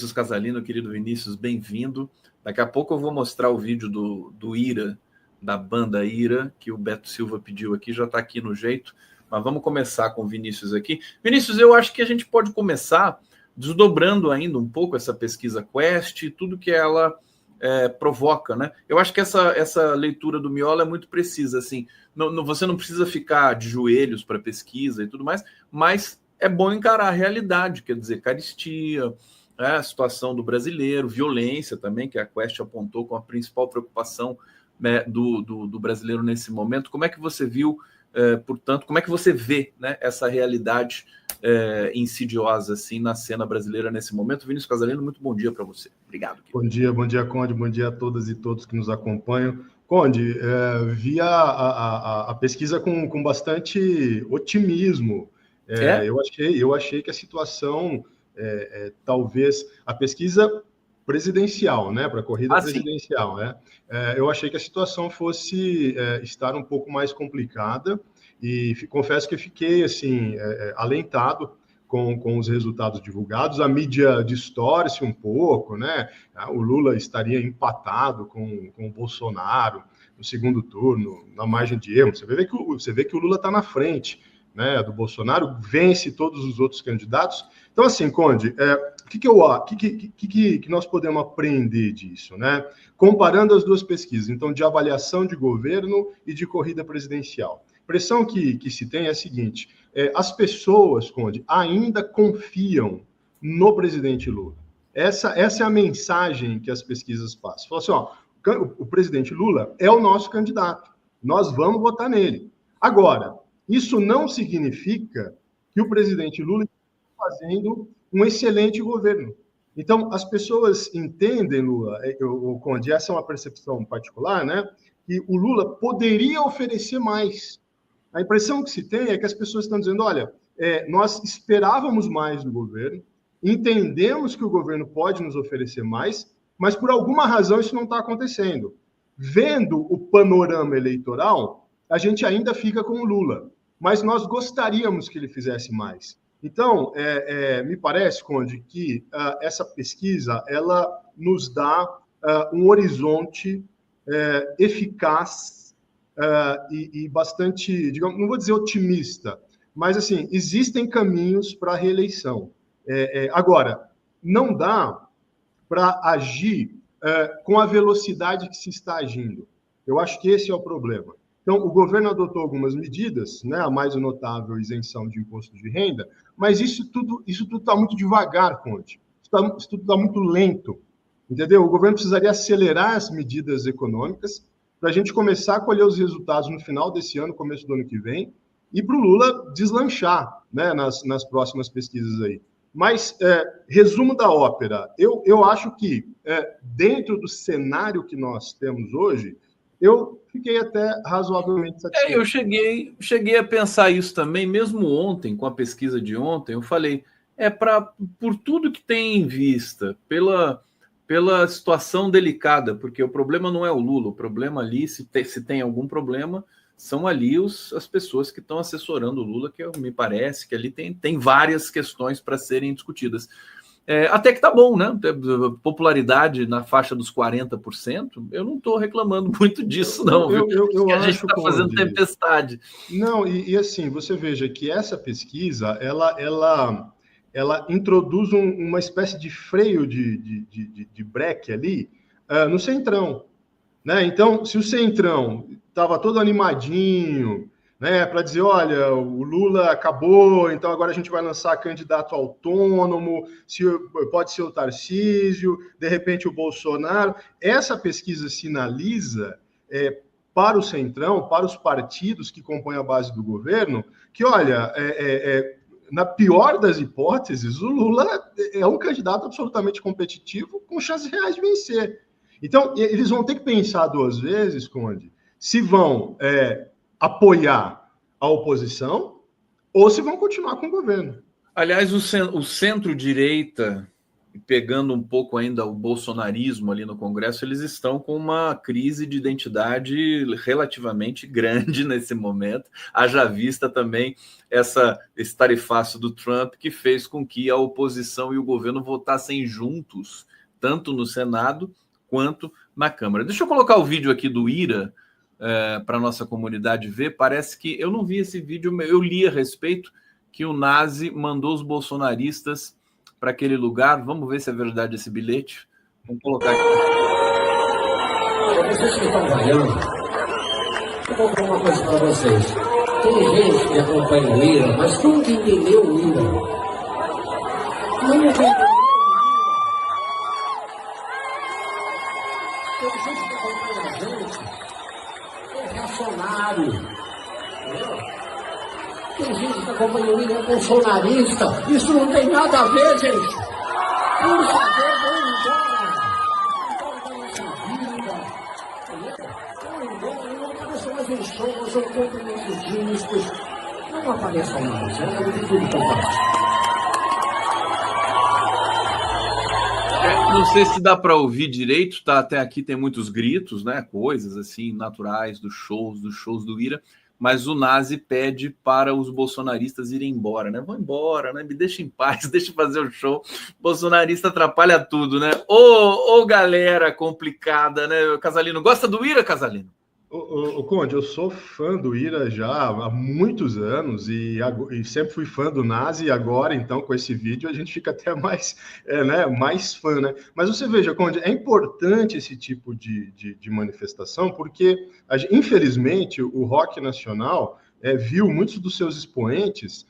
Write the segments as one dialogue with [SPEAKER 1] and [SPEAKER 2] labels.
[SPEAKER 1] Vinícius Casalino, querido Vinícius, bem-vindo. Daqui a pouco eu vou mostrar o vídeo do Ira, da banda Ira, que o Beto Silva pediu aqui, já está aqui no jeito, mas vamos começar com o Vinícius aqui. Vinícius, eu acho que a gente pode começar desdobrando ainda um pouco essa pesquisa Quest e tudo que ela provoca, né? Eu acho que essa leitura do Miola é muito precisa, assim, você não precisa ficar de joelhos para pesquisa e tudo mais, mas é bom encarar a realidade, quer dizer, carestia, a situação do brasileiro, violência também, que a Quest apontou como a principal preocupação, né, do brasileiro nesse momento. Como é que você viu, portanto, como é que você vê, né, essa realidade insidiosa assim, na cena brasileira nesse momento? Vinícius Casalino, muito bom dia para você. Obrigado.
[SPEAKER 2] Bom dia, Conde, bom dia a todas e todos que nos acompanham. Conde, vi a pesquisa com bastante otimismo. Eu achei que a situação, talvez, a pesquisa presidencial, né, para a corrida presidencial, né, eu achei que a situação fosse estar um pouco mais complicada e confesso que fiquei, assim, alentado com os resultados divulgados. A mídia distorce um pouco, né? O Lula estaria empatado com o Bolsonaro no segundo turno, na margem de erro. Você vê que o Lula está na frente, né, do Bolsonaro, vence todos os outros candidatos. Então, assim, Conde, que nós podemos aprender disso, né? Comparando as duas pesquisas, então, de avaliação de governo e de corrida presidencial. A impressão que se tem é a seguinte: as pessoas, Conde, ainda confiam no presidente Lula. Essa é a mensagem que as pesquisas passam. Falam assim, ó, o presidente Lula é o nosso candidato, nós vamos votar nele. Agora, isso não significa que o presidente Lula está fazendo um excelente governo. Então, as pessoas entendem, Lula, Conde, essa é uma percepção particular, né, que o Lula poderia oferecer mais. A impressão que se tem é que as pessoas estão dizendo, olha, nós esperávamos mais do governo, entendemos que o governo pode nos oferecer mais, mas por alguma razão isso não está acontecendo. Vendo o panorama eleitoral, a gente ainda fica com o Lula, mas nós gostaríamos que ele fizesse mais. Então, me parece, Conde, que essa pesquisa ela nos dá um horizonte eficaz e bastante, digamos, não vou dizer otimista, mas, assim, existem caminhos para a reeleição. Agora, não dá para agir com a velocidade que se está agindo. Eu acho que esse é o problema. Então, o governo adotou algumas medidas, né, a mais notável isenção de imposto de renda, mas isso tudo está muito devagar, Conde. Isso tudo está muito lento, entendeu? O governo precisaria acelerar as medidas econômicas para a gente começar a colher os resultados no final desse ano, começo do ano que vem, e para o Lula deslanchar, né, nas próximas pesquisas aí. Mas, resumo da ópera, eu acho que, dentro do cenário que nós temos hoje, eu fiquei até razoavelmente satisfeito.
[SPEAKER 1] Eu cheguei a pensar isso também, mesmo ontem, com a pesquisa de ontem, eu falei, por tudo que tem em vista, pela situação delicada, porque o problema não é o Lula, o problema ali, se tem algum problema, são ali as pessoas que estão assessorando o Lula, que me parece que ali tem várias questões para serem discutidas. Até que tá bom, né? Popularidade na faixa dos 40%, eu não estou reclamando muito disso, não.
[SPEAKER 2] Eu
[SPEAKER 1] a
[SPEAKER 2] acho,
[SPEAKER 1] gente está fazendo tempestade.
[SPEAKER 2] Não, e assim, você veja que essa pesquisa, ela introduz uma espécie de freio de breque ali no Centrão, né? Então, se o Centrão estava todo animadinho, né, para dizer, olha, o Lula acabou, então agora a gente vai lançar candidato autônomo, pode ser o Tarcísio, de repente o Bolsonaro. Essa pesquisa sinaliza para o Centrão, para os partidos que compõem a base do governo, que, olha, na pior das hipóteses, o Lula é um candidato absolutamente competitivo com chances reais de vencer. Então, eles vão ter que pensar duas vezes, Conde, se vão apoiar a oposição ou se vão continuar com o governo.
[SPEAKER 1] Aliás, o centro-direita pegando um pouco ainda o bolsonarismo ali no Congresso, eles estão com uma crise de identidade relativamente grande nesse momento, haja vista também esse tarifaço do Trump, que fez com que a oposição e o governo votassem juntos, tanto no Senado quanto na Câmara. Deixa eu colocar o vídeo aqui do IRA para a nossa comunidade ver. Parece que eu não vi esse vídeo, eu li a respeito que o Nazi mandou os bolsonaristas para aquele lugar. Vamos ver se é verdade esse bilhete. Vamos colocar aqui.
[SPEAKER 3] Vocês que estão ganhando, eu vou falar uma coisa para vocês. Tem gente que acompanha o IRA, mas nunca entendeu o IRA. Nunca entendeu o IRA. Tem gente que acompanha a gente, é reacionário. Tem gente que acompanha o IRA, é bolsonarista. Isso não tem nada a ver, gente. Por favor, vão embora. Não nossa vida. Vão embora. Não apareçam mais em shows, eu compro nossos discos. Não apareçam mais. Eu não tudo que eu faço.
[SPEAKER 1] Não sei se dá para ouvir direito, tá? Até aqui tem muitos gritos, né? Coisas assim naturais dos shows do IRA. Mas o Nazi pede para os bolsonaristas irem embora, né? Vão embora, né? Me deixa em paz, deixa eu fazer o show. Bolsonarista atrapalha tudo, né? Ô, galera complicada, né? Casalino, gosta do IRA, Casalino?
[SPEAKER 2] Ô, Conde, eu sou fã do IRA já há muitos anos e sempre fui fã do Nazi, e agora, então, com esse vídeo, a gente fica até mais, mais fã, né? Mas você veja, Conde, é importante esse tipo de manifestação, porque, infelizmente, o rock nacional viu muitos dos seus expoentes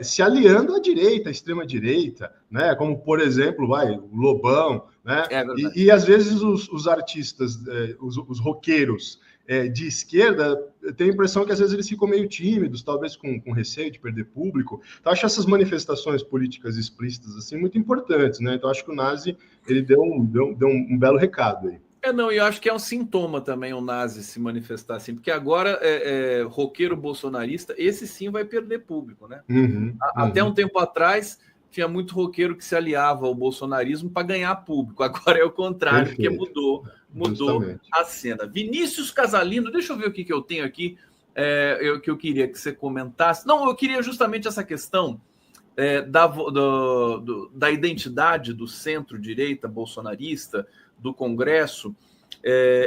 [SPEAKER 2] se aliando à direita, à extrema-direita, né? Como, por exemplo, o Lobão, né? E às vezes os artistas, os roqueiros, de esquerda, eu tenho a impressão que às vezes eles ficam meio tímidos, talvez com receio de perder público. Então, acho essas manifestações políticas explícitas assim muito importantes, né? Então, acho que o Nazi ele deu um belo recado aí.
[SPEAKER 1] Não, eu acho que é um sintoma também o Nazi se manifestar assim, porque agora roqueiro bolsonarista, esse sim vai perder público, né? Até um tempo atrás tinha muito roqueiro que se aliava ao bolsonarismo para ganhar público. Agora é o contrário, porque mudou a cena. Vinícius Casalino, deixa eu ver o que eu tenho aqui, que eu queria que você comentasse. Não, eu queria justamente essa questão da identidade do centro-direita bolsonarista, do Congresso,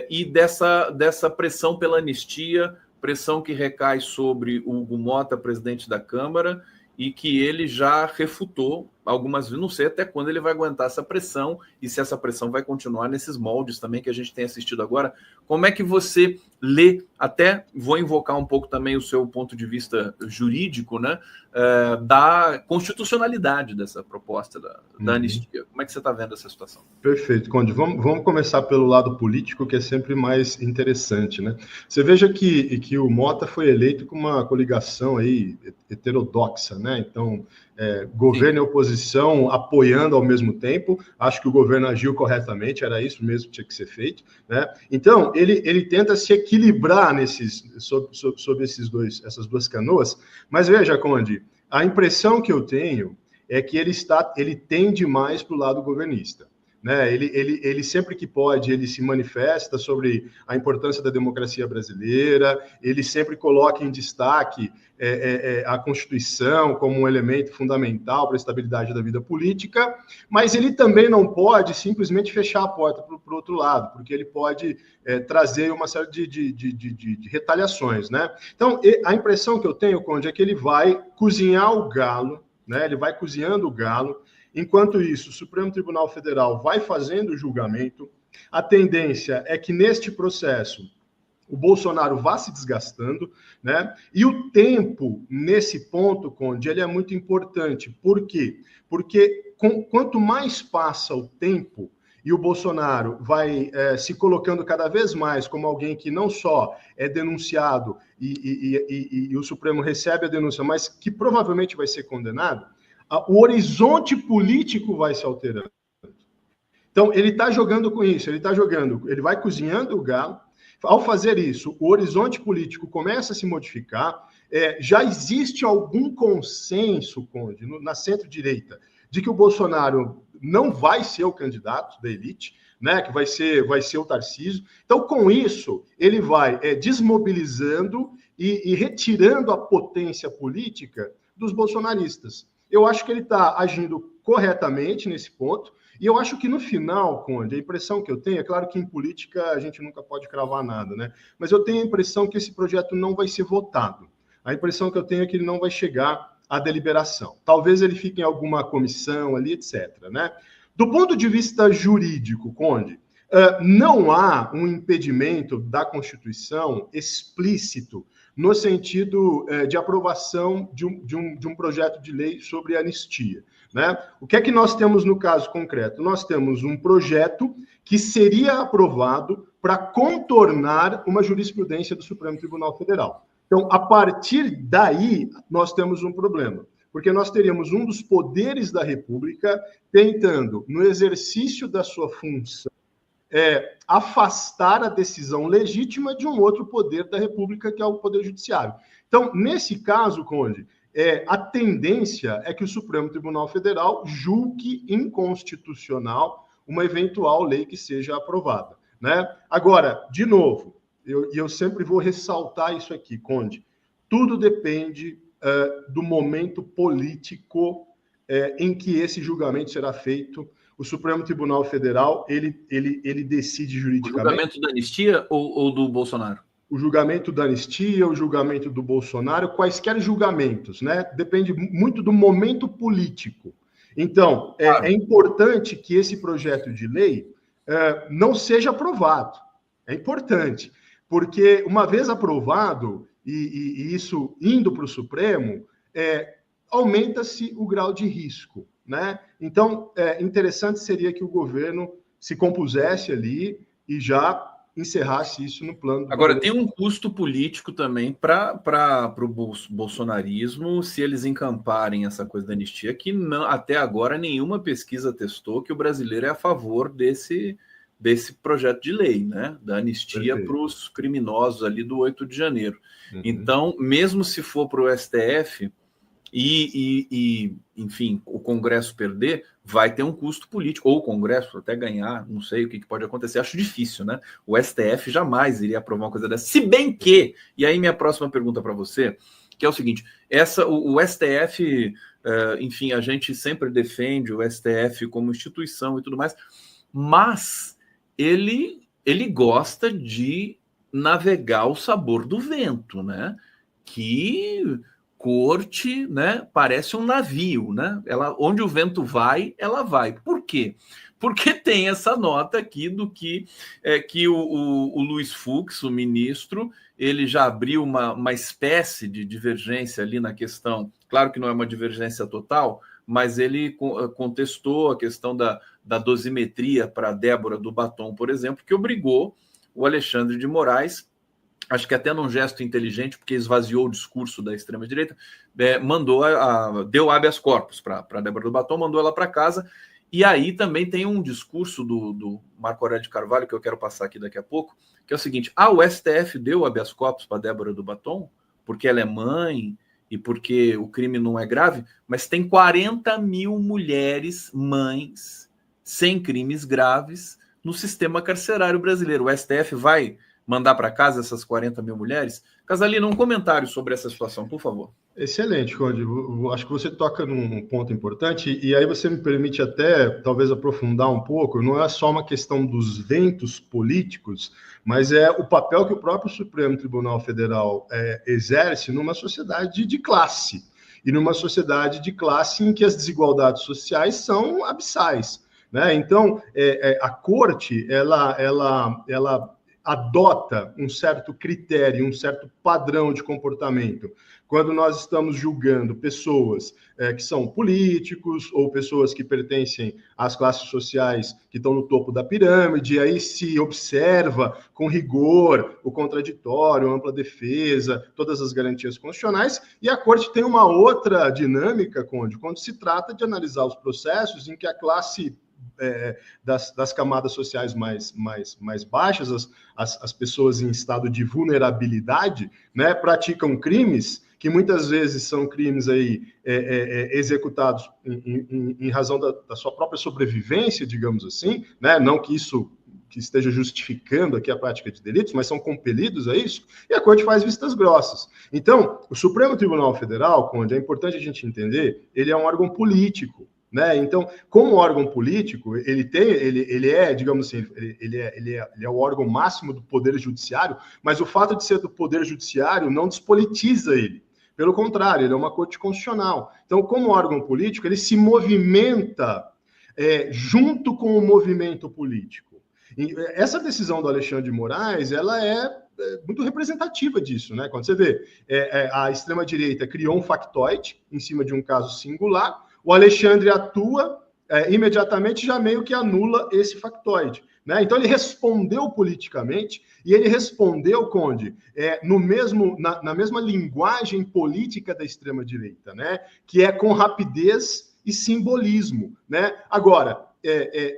[SPEAKER 1] e dessa pressão pela anistia, pressão que recai sobre o Hugo Mota, presidente da Câmara, e que ele já refutou algumas vezes. Não sei até quando ele vai aguentar essa pressão e se essa pressão vai continuar nesses moldes também que a gente tem assistido agora. Como é que você lê, até vou invocar um pouco também o seu ponto de vista jurídico, né, da constitucionalidade dessa proposta da anistia. Como é que você está vendo essa situação?
[SPEAKER 2] Perfeito, Conde. Vamos começar pelo lado político, que é sempre mais interessante, né? Você veja que o Mota foi eleito com uma coligação aí heterodoxa, né? Então, governo e oposição apoiando ao mesmo tempo. Acho que o governo agiu corretamente, era isso mesmo que tinha que ser feito, né? Então, ele tenta se equilibrar sobre essas duas canoas, mas veja, Conde, a impressão que eu tenho é que ele tende mais para o lado governista, né? Ele sempre que pode, ele se manifesta sobre a importância da democracia brasileira, ele sempre coloca em destaque a Constituição como um elemento fundamental para a estabilidade da vida política, mas ele também não pode simplesmente fechar a porta para o outro lado, porque ele pode trazer uma série de retaliações, né? Então, a impressão que eu tenho, Conde, é que ele vai cozinhar o galo, né? Ele vai cozinhando o galo. Enquanto isso, o Supremo Tribunal Federal vai fazendo o julgamento. A tendência é que, neste processo, o Bolsonaro vá se desgastando, né? E o tempo, nesse ponto, Conde, ele é muito importante. Por quê? Porque quanto mais passa o tempo e o Bolsonaro vai se colocando cada vez mais como alguém que não só é denunciado e o Supremo recebe a denúncia, mas que provavelmente vai ser condenado, o horizonte político vai se alterando. Então, ele está jogando com isso, ele vai cozinhando o galo. Ao fazer isso, o horizonte político começa a se modificar. Já existe algum consenso, Conde, na centro-direita, de que o Bolsonaro não vai ser o candidato da elite, né, que vai ser o Tarcísio. Então, com isso, ele vai desmobilizando e retirando a potência política dos bolsonaristas. Eu acho que ele está agindo corretamente nesse ponto, e eu acho que no final, Conde, a impressão que eu tenho, é claro que em política a gente nunca pode cravar nada, né? Mas eu tenho a impressão que esse projeto não vai ser votado. A impressão que eu tenho é que ele não vai chegar à deliberação. Talvez ele fique em alguma comissão ali, etc., né? Do ponto de vista jurídico, Conde, não há um impedimento da Constituição explícito no sentido de aprovação de um projeto de lei sobre anistia, né? O que é que nós temos no caso concreto? Nós temos um projeto que seria aprovado para contornar uma jurisprudência do Supremo Tribunal Federal. Então, a partir daí, nós temos um problema, porque nós teríamos um dos poderes da República tentando, no exercício da sua função, afastar a decisão legítima de um outro poder da República, que é o Poder Judiciário. Então, nesse caso, Conde, a tendência é que o Supremo Tribunal Federal julgue inconstitucional uma eventual lei que seja aprovada, né? Agora, de novo, eu sempre vou ressaltar isso aqui, Conde, tudo depende do momento político em que esse julgamento será feito. O Supremo Tribunal Federal, ele decide juridicamente...
[SPEAKER 1] O julgamento da anistia ou do Bolsonaro?
[SPEAKER 2] O julgamento da anistia, o julgamento do Bolsonaro, quaisquer julgamentos, né? Depende muito do momento político. Então,
[SPEAKER 1] claro,
[SPEAKER 2] é importante que esse projeto de lei não seja aprovado. É importante, porque uma vez aprovado, e isso indo para o Supremo, aumenta-se o grau de risco, né? Então, interessante seria que o governo se compusesse ali e já encerrasse isso no plano...
[SPEAKER 1] Agora, tem um custo político também para o bolsonarismo se eles encamparem essa coisa da anistia, que não, até agora nenhuma pesquisa testou que o brasileiro é a favor desse projeto de lei, né? Da anistia para os criminosos ali do 8 de janeiro. Uhum. Então, mesmo se for para o STF enfim, o Congresso perder, vai ter um custo político, ou o Congresso até ganhar, não sei o que pode acontecer, acho difícil, né? O STF jamais iria aprovar uma coisa dessa, se bem que, e aí minha próxima pergunta para você, que é o seguinte, o STF, enfim, a gente sempre defende o STF como instituição e tudo mais, mas ele gosta de navegar o sabor do vento, né? Que... corte, né, parece um navio, né? Onde o vento vai, ela vai. Por quê? Porque tem essa nota aqui do que o Luiz Fux, o ministro, ele já abriu uma espécie de divergência ali na questão, claro que não é uma divergência total, mas ele contestou a questão da dosimetria para Débora do Batom, por exemplo, que obrigou o Alexandre de Moraes, acho que até num gesto inteligente, porque esvaziou o discurso da extrema-direita, deu habeas corpus para a Débora do Batom, mandou ela para casa, e aí também tem um discurso do Marco Aurélio de Carvalho, que eu quero passar aqui daqui a pouco, que é o seguinte, o STF deu habeas corpus para a Débora do Batom, porque ela é mãe e porque o crime não é grave, mas tem 40 mil mulheres mães sem crimes graves no sistema carcerário brasileiro. O STF vai mandar para casa essas 40 mil mulheres? Casalino, um comentário sobre essa situação, por favor.
[SPEAKER 2] Excelente, Conde. Acho que você toca num ponto importante, e aí você me permite até, talvez, aprofundar um pouco. Não é só uma questão dos ventos políticos, mas é o papel que o próprio Supremo Tribunal Federal exerce numa sociedade de classe, e numa sociedade de classe em que as desigualdades sociais são abissais, né? Então, a Corte, ela adota um certo critério, um certo padrão de comportamento. Quando nós estamos julgando pessoas que são políticos ou pessoas que pertencem às classes sociais que estão no topo da pirâmide, aí se observa com rigor o contraditório, a ampla defesa, todas as garantias constitucionais, e a Corte tem uma outra dinâmica, Conde, quando se trata de analisar os processos em que a classe das camadas sociais mais baixas, as pessoas em estado de vulnerabilidade, né, praticam crimes que muitas vezes são crimes aí executados em razão da sua própria sobrevivência, digamos assim, né? Não que isso que esteja justificando aqui a prática de delitos, mas são compelidos a isso, e a Corte faz vistas grossas. Então, o Supremo Tribunal Federal, Conde, é importante a gente entender, ele é um órgão político, né? Então, como órgão político, ele é, digamos assim, ele é o órgão máximo do Poder Judiciário, mas o fato de ser do Poder Judiciário não despolitiza ele. Pelo contrário, ele é uma corte constitucional. Então, como órgão político, ele se movimenta junto com o movimento político. E essa decisão do Alexandre de Moraes, ela é muito representativa disso, né? Quando você vê, a extrema-direita criou um factoide em cima de um caso singular, o Alexandre atua imediatamente, já meio que anula esse factoide, né? Então ele respondeu politicamente, e ele respondeu, Conde, na mesma linguagem política da extrema-direita, né? Que é com rapidez e simbolismo, né? Agora,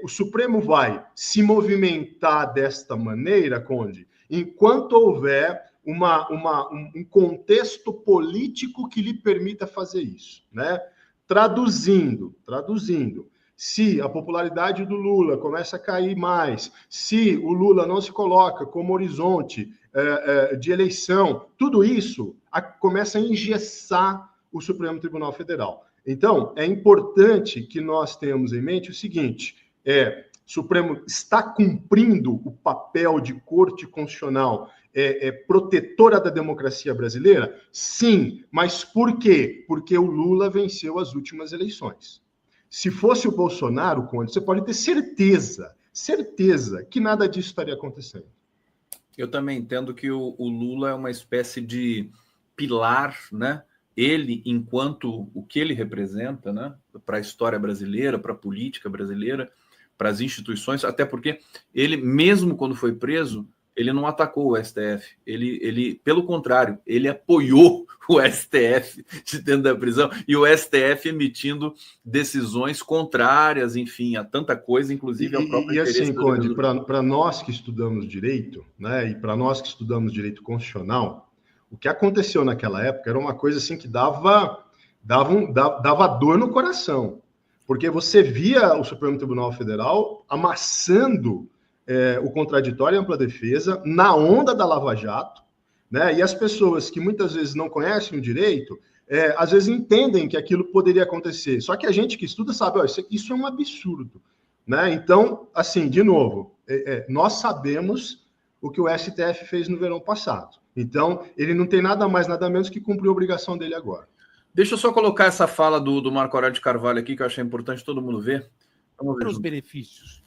[SPEAKER 2] o Supremo vai se movimentar desta maneira, Conde, enquanto houver um contexto político que lhe permita fazer isso, né? Traduzindo, se a popularidade do Lula começa a cair mais, se o Lula não se coloca como horizonte de eleição, tudo isso começa a engessar o Supremo Tribunal Federal. Então, é importante que nós tenhamos em mente o seguinte, o Supremo está cumprindo o papel de corte constitucional protetora da democracia brasileira? Sim, mas por quê? Porque o Lula venceu as últimas eleições. Se fosse o Bolsonaro, Conde, você pode ter certeza que nada disso estaria acontecendo.
[SPEAKER 1] Eu também entendo que o Lula é uma espécie de pilar, né? Ele, enquanto o que ele representa, né, para a história brasileira, para a política brasileira, para as instituições, até porque ele, mesmo quando foi preso, ele não atacou o STF. Ele, pelo contrário, ele apoiou o STF de dentro da prisão e o STF emitindo decisões contrárias, enfim, a tanta coisa, inclusive ao próprio interesse.
[SPEAKER 2] E assim, Conde, para nós que estudamos direito, né, e para nós que estudamos direito constitucional, o que aconteceu naquela época era uma coisa assim que dava dor no coração, porque você via o Supremo Tribunal Federal amassando o contraditório e ampla defesa na onda da Lava Jato, né? E as pessoas que muitas vezes não conhecem o direito, às vezes entendem que aquilo poderia acontecer. Só que a gente que estuda sabe, isso é um absurdo, né? Então, assim, de novo, nós sabemos o que o STF fez no verão passado. Então, ele não tem nada mais, nada menos que cumprir a obrigação dele agora.
[SPEAKER 1] Deixa eu só colocar essa fala do Marco Aurélio de Carvalho aqui, que eu achei importante todo mundo ver.
[SPEAKER 4] Vamos ver os benefícios.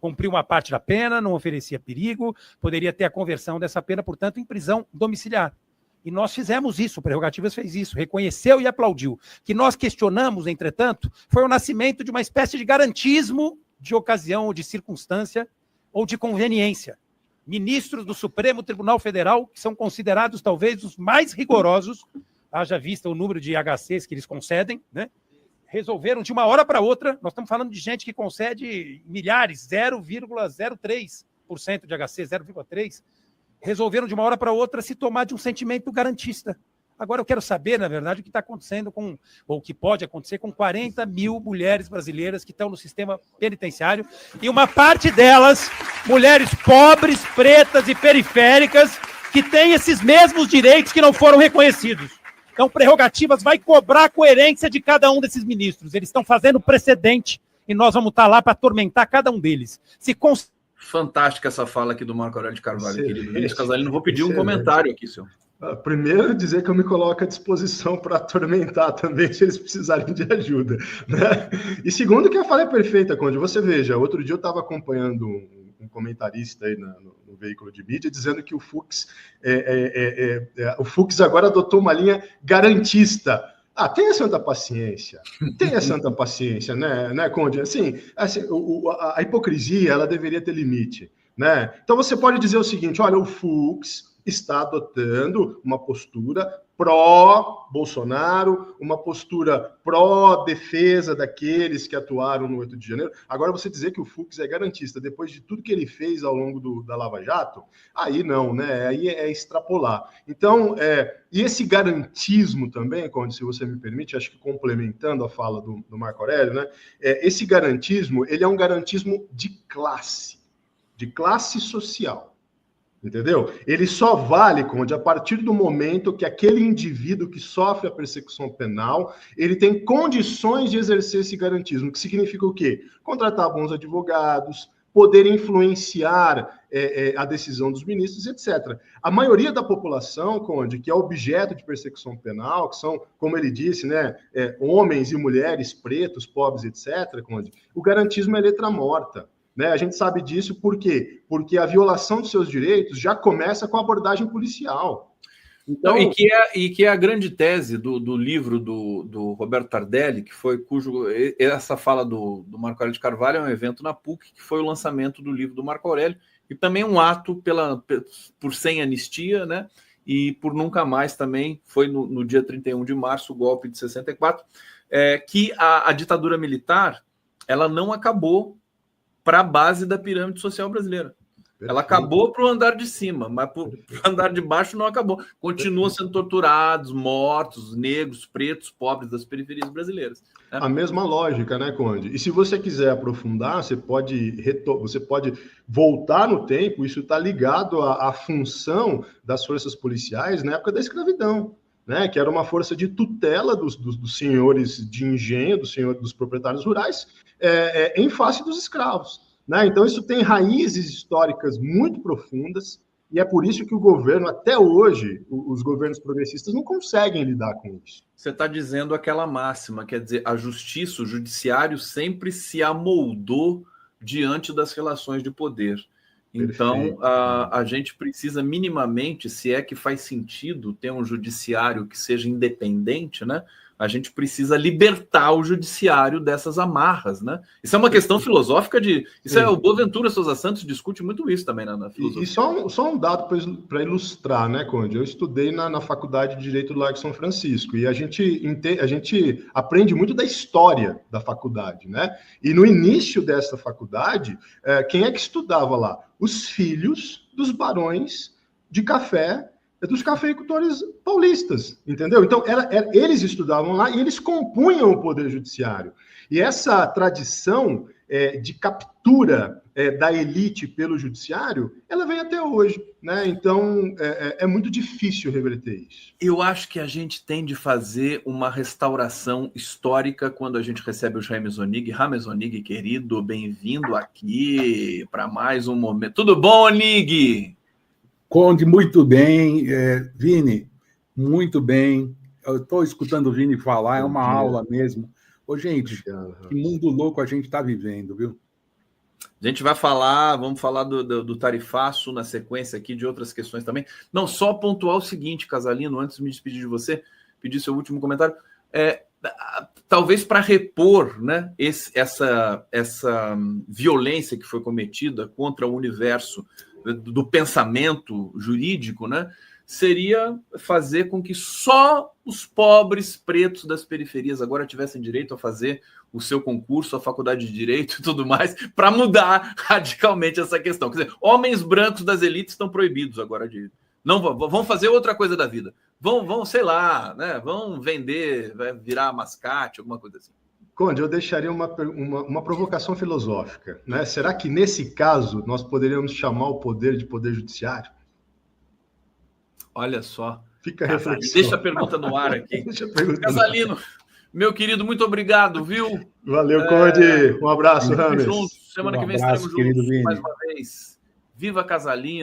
[SPEAKER 4] Cumpriu uma parte da pena, não oferecia perigo, poderia ter a conversão dessa pena, portanto, em prisão domiciliar. E nós fizemos isso, o Prerrogativas fez isso, reconheceu e aplaudiu. Que nós questionamos, entretanto, foi o nascimento de uma espécie de garantismo de ocasião ou de circunstância ou de conveniência. Ministros do Supremo Tribunal Federal, que são considerados talvez os mais rigorosos, haja vista o número de HCs que eles concedem, né? Resolveram de uma hora para outra, nós estamos falando de gente que concede milhares, 0,03% de HC, 0,3%, resolveram de uma hora para outra se tomar de um sentimento garantista. Agora eu quero saber, na verdade, o que está acontecendo ou o que pode acontecer com 40 mil mulheres brasileiras que estão no sistema penitenciário, e uma parte delas, mulheres pobres, pretas e periféricas, que têm esses mesmos direitos que não foram reconhecidos. Então, Prerrogativas vai cobrar a coerência de cada um desses ministros. Eles estão fazendo precedente e nós vamos estar lá para atormentar cada um deles.
[SPEAKER 1] Fantástica essa fala aqui do Marco Aurélio de Carvalho, querido Vinícius Casalino. Vou pedir um comentário aqui, senhor.
[SPEAKER 2] Primeiro, dizer que eu me coloco à disposição para atormentar também, se eles precisarem de ajuda, né? E segundo, que a fala é perfeita, Conde. Você veja, outro dia eu estava acompanhando um comentarista aí no veículo de mídia dizendo que o Fux agora adotou uma linha garantista. Tenha santa paciência, né, Conde? Assim, a hipocrisia, ela deveria ter limite, né? Então você pode dizer o seguinte, olha, o Fux está adotando uma postura pró-Bolsonaro, uma postura pró-defesa daqueles que atuaram no 8 de janeiro. Agora, você dizer que o Fux é garantista, depois de tudo que ele fez ao longo da Lava Jato, aí não, né? Aí é extrapolar. Então, e esse garantismo também, Conde, se você me permite, acho que complementando a fala do Marco Aurélio, né? Esse garantismo, ele é um garantismo de classe social. Entendeu? Ele só vale, Conde, a partir do momento que aquele indivíduo que sofre a persecução penal, ele tem condições de exercer esse garantismo, que significa o quê? Contratar bons advogados, poder influenciar a decisão dos ministros, etc. A maioria da população, Conde, que é objeto de persecução penal, que são, como ele disse, né, homens e mulheres, pretos, pobres, etc., Conde, o garantismo é letra morta. Né? A gente sabe disso por quê? Porque a violação dos seus direitos já começa com a abordagem policial.
[SPEAKER 1] Então, e que é a grande tese do livro do Roberto Tardelli, essa fala do Marco Aurélio de Carvalho é um evento na PUC, que foi o lançamento do livro do Marco Aurélio, e também um ato por sem anistia, né? E por nunca mais também, foi no dia 31 de março, o golpe de 64, que a ditadura militar ela não acabou para a base da pirâmide social brasileira. Perfeito. Ela acabou para o andar de cima, mas para o andar de baixo não acabou. Continuam sendo torturados, mortos, negros, pretos, pobres das periferias brasileiras. Né?
[SPEAKER 2] A mesma lógica, né, Conde? E se você quiser aprofundar, você pode voltar no tempo, isso está ligado à função das forças policiais na época da escravidão. Né, que era uma força de tutela dos senhores de engenho, dos proprietários rurais, em face dos escravos. Né? Então, isso tem raízes históricas muito profundas, e é por isso que o governo, até hoje, os governos progressistas não conseguem lidar com isso.
[SPEAKER 1] Você está dizendo aquela máxima, quer dizer, a justiça, o judiciário sempre se amoldou diante das relações de poder. Então, a gente precisa minimamente, se é que faz sentido ter um judiciário que seja independente, né? A gente precisa libertar o judiciário dessas amarras, né? Isso é uma questão filosófica o Boaventura Sousa Santos discute muito isso também na filosofia.
[SPEAKER 2] E só um dado para ilustrar, né, Conde? Eu estudei na Faculdade de Direito do Largo de São Francisco, e a gente aprende muito da história da faculdade, né? E no início dessa faculdade, quem é que estudava lá? Os filhos dos barões de café, dos cafeicultores paulistas, entendeu? Então, eles estudavam lá e eles compunham o Poder Judiciário. E essa tradição de captura da elite pelo Judiciário, ela vem até hoje, né? Então, é muito difícil reverter isso.
[SPEAKER 1] Eu acho que a gente tem de fazer uma restauração histórica quando a gente recebe o James Onig. James Onig, querido, bem-vindo aqui para mais um momento. Tudo bom, Onig?
[SPEAKER 5] Conde, muito bem. Vini, muito bem. Eu estou escutando o Vini falar, é uma aula mesmo. Ô, gente, que mundo louco a gente está vivendo, viu?
[SPEAKER 1] A gente vamos falar do tarifaço na sequência aqui, de outras questões também. Não, só pontuar o seguinte, Casalino, antes de me despedir de você, pedir seu último comentário. Talvez para repor, né, essa violência que foi cometida contra o universo do pensamento jurídico, né, seria fazer com que só os pobres pretos das periferias agora tivessem direito a fazer o seu concurso, a faculdade de Direito e tudo mais, para mudar radicalmente essa questão. Quer dizer, homens brancos das elites estão proibidos agora de... Não vão fazer outra coisa da vida. Vão, sei lá, né, vão vender, vai virar mascate, alguma coisa assim.
[SPEAKER 2] Conde, eu deixaria uma provocação filosófica, né? Será que, nesse caso, nós poderíamos chamar o poder de poder judiciário?
[SPEAKER 1] Olha só.
[SPEAKER 2] Fica a reflexão.
[SPEAKER 1] Deixa a pergunta no ar aqui. Casalino, meu querido, muito obrigado, viu?
[SPEAKER 2] Valeu, Conde. Um abraço, Rames.
[SPEAKER 1] Semana que vem estaremos juntos mais uma vez. Viva Casalino.